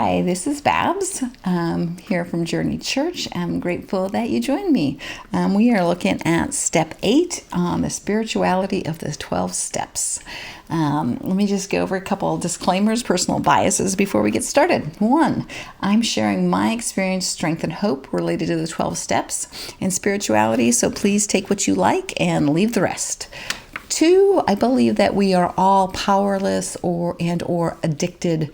Hi, this is Babs here from Journey Church. I'm grateful that you joined me. We are looking at step 8 on the spirituality of the 12 steps. Let me just go over a couple of disclaimers, personal biases before we get started. 1, I'm sharing my experience, strength, and hope related to the 12 steps in spirituality, so please take what you like and leave the rest. 2, I believe that we are all powerless or addicted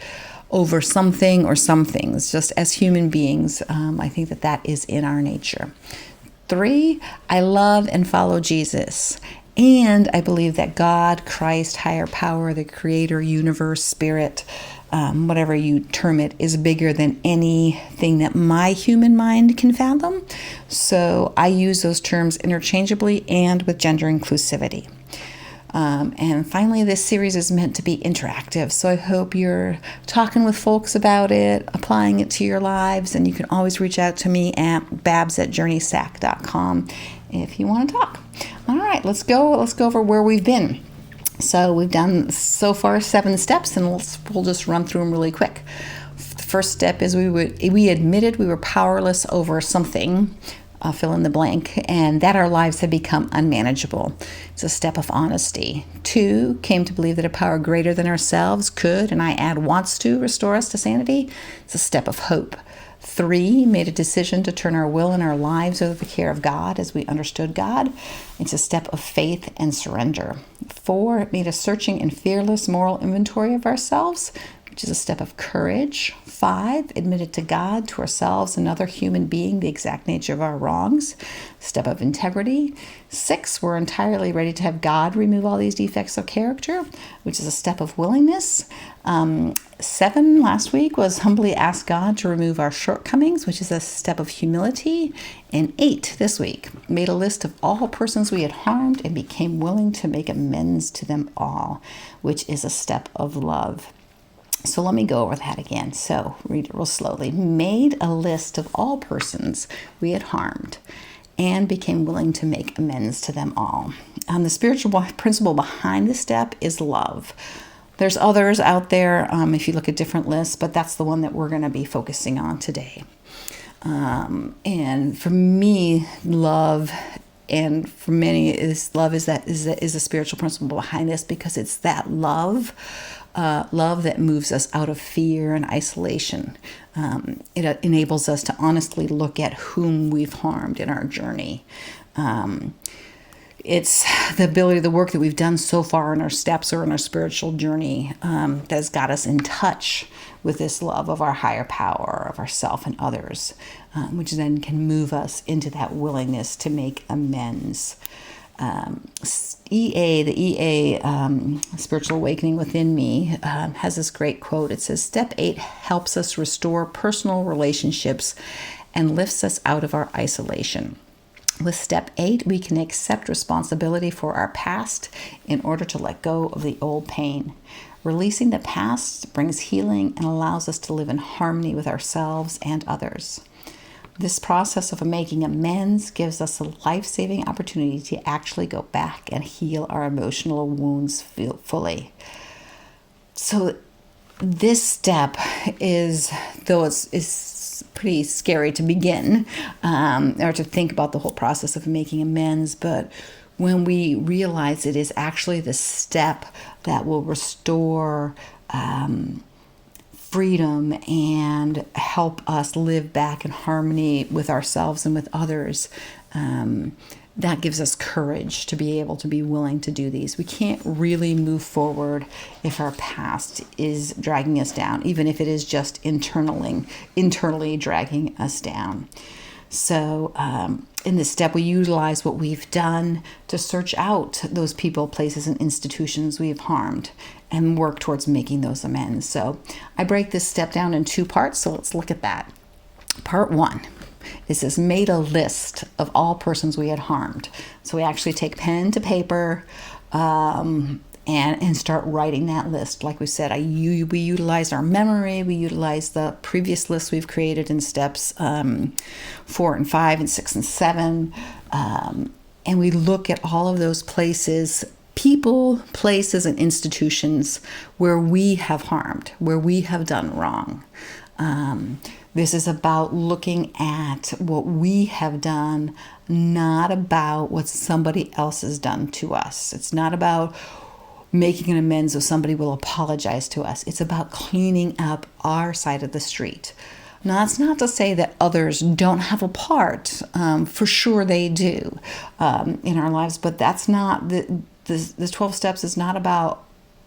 over something or some things, just as human beings. I think that is in our nature. 3, I love and follow Jesus. And I believe that God, Christ, higher power, the creator, universe, spirit, whatever you term it, is bigger than anything that my human mind can fathom. So I use those terms interchangeably and with gender inclusivity. And finally, this series is meant to be interactive, so I hope you're talking with folks about it, applying it to your lives, and you can always reach out to me at babs@journeysac.com if you want to talk. All right, let's go over where we've been. So we've done so far 7 steps, and we'll just run through them really quick. The first step is we admitted we were powerless over something. Fill in the blank, and that our lives had become unmanageable. It's a step of honesty. 2, came to believe that a power greater than ourselves could, and I add wants to, restore us to sanity. It's a step of hope. 3, made a decision to turn our will and our lives over to the care of God as we understood God. It's a step of faith and surrender. 4, made a searching and fearless moral inventory of ourselves, which is a step of courage. 5, admitted to God, to ourselves, another human being, the exact nature of our wrongs, step of integrity. 6, we're entirely ready to have God remove all these defects of character, which is a step of willingness. 7, last week, was humbly ask God to remove our shortcomings, which is a step of humility. And 8, this week, made a list of all persons we had harmed and became willing to make amends to them all, which is a step of love. So let me go over that again. So read it real slowly. Made a list of all persons we had harmed and became willing to make amends to them all. The spiritual principle behind this step is love. There's others out there if you look at different lists, but that's the one that we're going to be focusing on today. And for me, love, and for many, is a spiritual principle behind this, because it's that love that moves us out of fear and isolation. It enables us to honestly look at whom we've harmed in our journey. It's the ability, the work that we've done so far in our steps or in our spiritual journey that has got us in touch with this love of our higher power, of ourself and others, which then can move us into that willingness to make amends. The EA, Spiritual Awakening Within Me, has this great quote. It says, Step 8 helps us restore personal relationships and lifts us out of our isolation. With Step 8, we can accept responsibility for our past in order to let go of the old pain. Releasing the past brings healing and allows us to live in harmony with ourselves and others. This process of making amends gives us a life-saving opportunity to actually go back and heal our emotional wounds fully. So this step is, though it's pretty scary to begin, or to think about the whole process of making amends, but when we realize it is actually the step that will restore freedom and help us live back in harmony with ourselves and with others, that gives us courage to be able to be willing to do these. We can't really move forward if our past is dragging us down, even if it is just internally dragging us down. So in this step, we utilize what we've done to search out those people, places, and institutions we've harmed and work towards making those amends. So I break this step down in 2 parts, so let's look at that. Part 1. This is made a list of all persons we had harmed. So we actually take pen to paper and start writing that list. Like we said, we utilize our memory. We utilize the previous lists we've created in steps 4 and 5 and 6 and 7. And we look at all of those places, people, places, and institutions where we have harmed, where we have done wrong. This is about looking at what we have done, not about what somebody else has done to us. It's not about making an amends so somebody will apologize to us. It's about cleaning up our side of the street. Now, that's not to say that others don't have a part. For sure they do in our lives, but that's not, the 12 steps is not about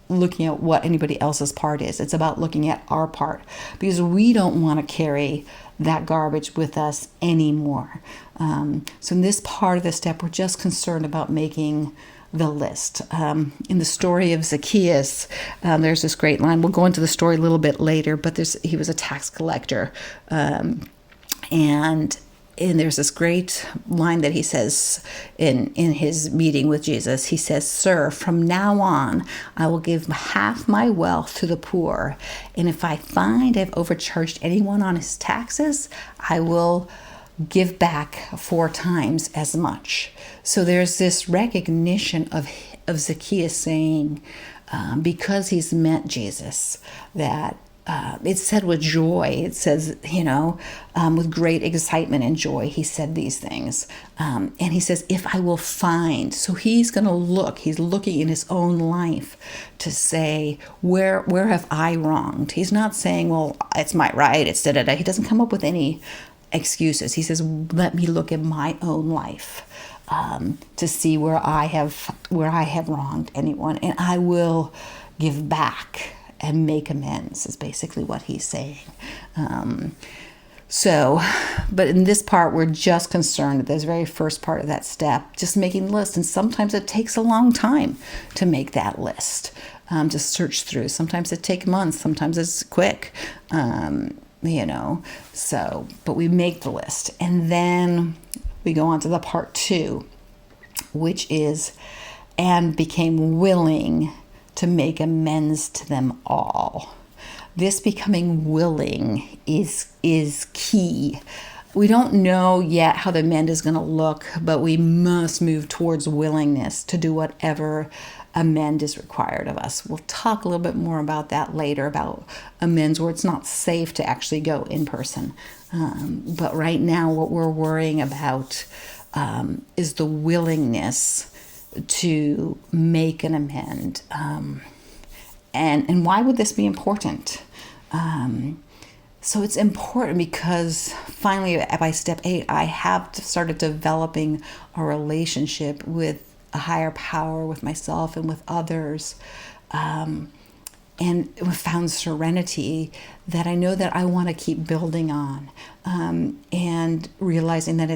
looking at what anybody else's part is. It's about looking at our part, because we don't want to carry that garbage with us anymore. So in this part of the step, we're just concerned about making the list. In the story of Zacchaeus, there's this great line. We'll go into the story a little bit later, but he was a tax collector. And there's this great line that he says in his meeting with Jesus. He says, "Sir, from now on, I will give half my wealth to the poor. And if I find I've overcharged anyone on his taxes, I will give back 4 times as much." So there's this recognition of Zacchaeus saying, because he's met Jesus, that it's said with joy. It says, with great excitement and joy, he said these things. And he says, if I will find. So he's going to look. He's looking in his own life to say, where have I wronged? He's not saying, well, it's my right. It's da-da-da. He doesn't come up with any excuses. He says, let me look at my own life to see where I have wronged anyone, and I will give back and make amends, is basically what he's saying. But in this part, we're just concerned at this very first part of that step, just making the list. And sometimes it takes a long time to make that list, to search through. Sometimes it takes months. Sometimes it's quick, but we make the list. And then we go on to the part 2, which is, and became willing to make amends to them all. This becoming willing is key. We don't know yet how the amend is going to look, but we must move towards willingness to do whatever amend is required of us. We'll talk a little bit more about that later, about amends where it's not safe to actually go in person. But right now, what we're worrying about is the willingness to make an amend. And why would this be important? So it's important because finally, by step 8, I have started developing a relationship with a higher power, with myself and with others, and found serenity that I know that I want to keep building on, and realizing that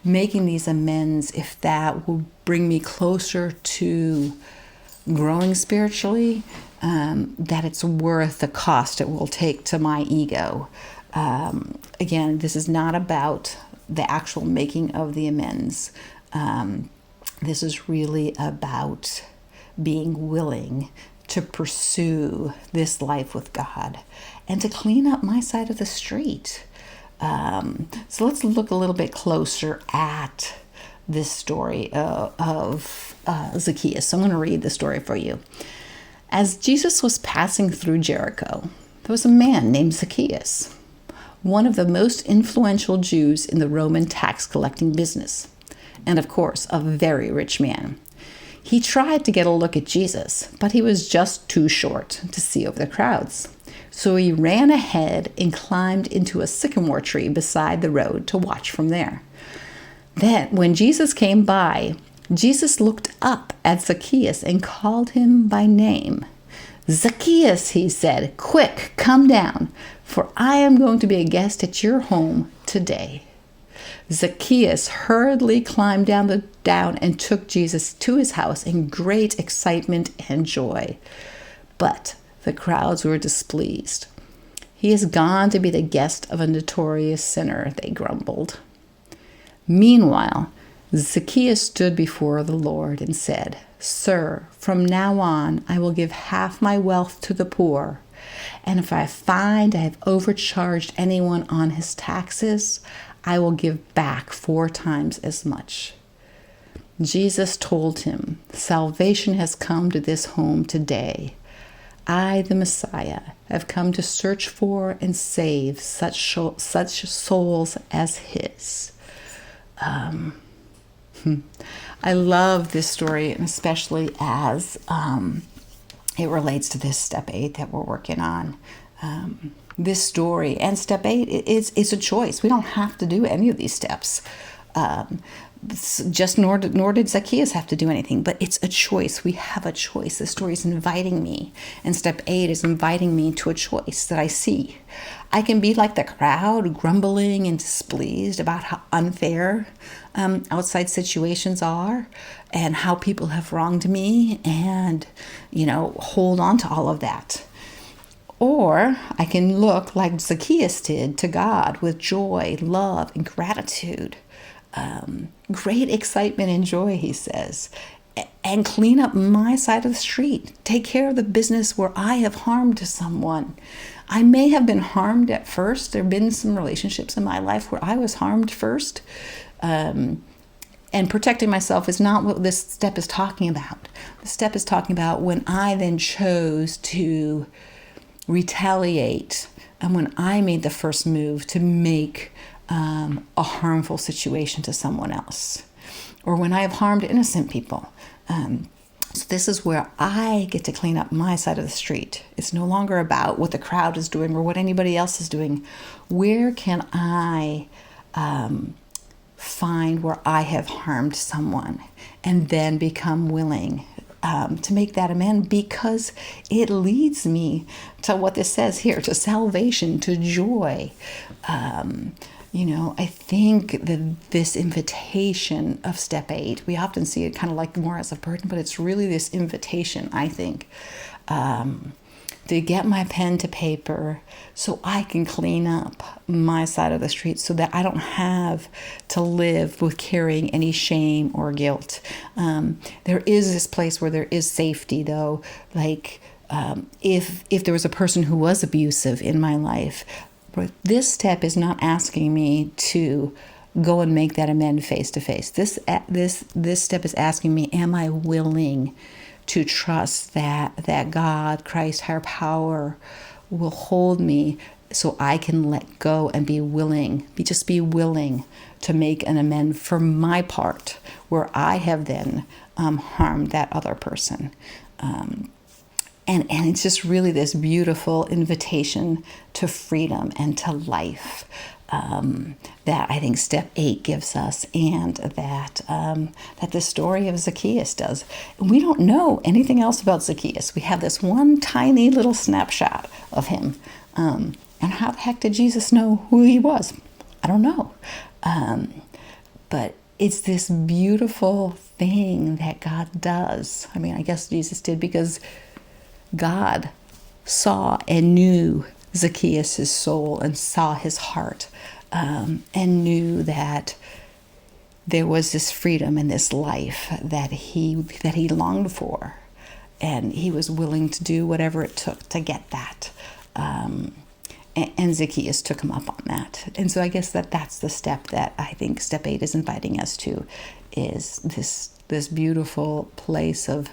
making these amends, if that will bring me closer to growing spiritually, that it's worth the cost it will take to my ego. Again, this is not about the actual making of the amends. This is really about being willing to pursue this life with God and to clean up my side of the street. So let's look a little bit closer at this story of Zacchaeus. So I'm going to read the story for you. As Jesus was passing through Jericho, there was a man named Zacchaeus, one of the most influential Jews in the Roman tax collecting business, and of course, a very rich man. He tried to get a look at Jesus, but he was just too short to see over the crowds. So he ran ahead and climbed into a sycamore tree beside the road to watch from there. Then, when Jesus came by, Jesus looked up at Zacchaeus and called him by name. "Zacchaeus," he said, "quick, come down, for I am going to be a guest at your home today." Zacchaeus hurriedly climbed down and took Jesus to his house in great excitement and joy. But the crowds were displeased. "He has gone to be the guest of a notorious sinner," they grumbled. Meanwhile, Zacchaeus stood before the Lord and said, "Sir, from now on I will give half my wealth to the poor, and if I find I have overcharged anyone on his taxes, I will give back 4 times as much." Jesus told him, "Salvation has come to this home today. I, the Messiah, have come to search for and save such souls as his." I love this story, and especially as it relates to this step 8 that we're working on. This story and step 8 is a choice. We don't have to do any of these steps. Just nor did Zacchaeus have to do anything, but it's a choice. We have a choice. The story is inviting me, and step 8 is inviting me to a choice that I see. I can be like the crowd, grumbling and displeased about how unfair outside situations are and how people have wronged me, and hold on to all of that. Or I can look like Zacchaeus did to God with joy, love, and gratitude. Great excitement and joy, he says, and clean up my side of the street. Take care of the business where I have harmed someone. I may have been harmed at first. There have been some relationships in my life where I was harmed first. And protecting myself is not what this step is talking about. The step is talking about when I then chose to retaliate, and when I made the first move to make a harmful situation to someone else, or when I have harmed innocent people. So this is where I get to clean up my side of the street. It's no longer about what the crowd is doing or what anybody else is doing. Where can I find where I have harmed someone, and then become willing to make that amend, because it leads me to what this says here, to salvation, to joy. I think that this invitation of step 8, we often see it kind of like more as a burden, but it's really this invitation, I think, to get my pen to paper so I can clean up my side of the street, so that I don't have to live with carrying any shame or guilt. There is this place where there is safety, though, like if there was a person who was abusive in my life. But this step is not asking me to go and make that amend face to face. This step is asking me, am I willing to trust that God, Christ, higher power, will hold me so I can let go and be willing to make an amend for my part where I have then harmed that other person. And it's just really this beautiful invitation to freedom and to life that I think step 8 gives us, and that the story of Zacchaeus does. We don't know anything else about Zacchaeus. We have this one tiny little snapshot of him. And how the heck did Jesus know who he was? I don't know. But it's this beautiful thing that God does. I mean, I guess Jesus did because God saw and knew Zacchaeus' soul and saw his heart, and knew that there was this freedom and this life that he longed for, and he was willing to do whatever it took to get that. And Zacchaeus took him up on that. And so I guess that's the step that I think step 8 is inviting us to, is this beautiful place of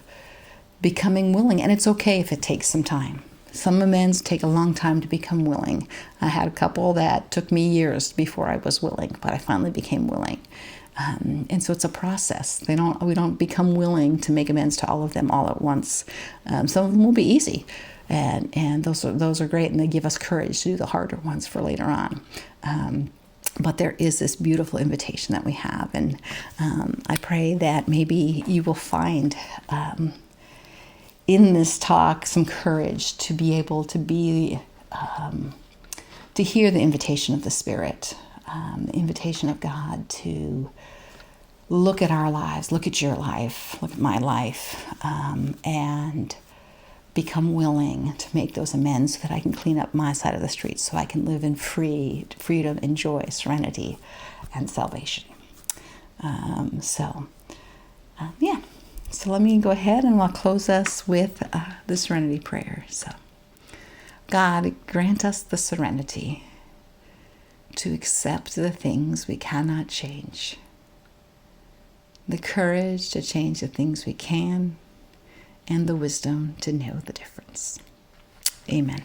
becoming willing. And it's okay if it takes some time. Some amends take a long time to become willing. I had a couple that took me years before I was willing, but I finally became willing. And so it's a process. We don't become willing to make amends to all of them all at once. Some of them will be easy, and those are great, and they give us courage to do the harder ones for later on. But there is this beautiful invitation that we have, and I pray that maybe you will find in this talk some courage to be able to hear the invitation of the Spirit, the invitation of God to look at our lives, look at your life, look at my life, and become willing to make those amends so that I can clean up my side of the street, so I can live in freedom and joy, serenity, and salvation. So let me go ahead and I'll close us with the serenity prayer. So, God, grant us the serenity to accept the things we cannot change, the courage to change the things we can, and the wisdom to know the difference. Amen.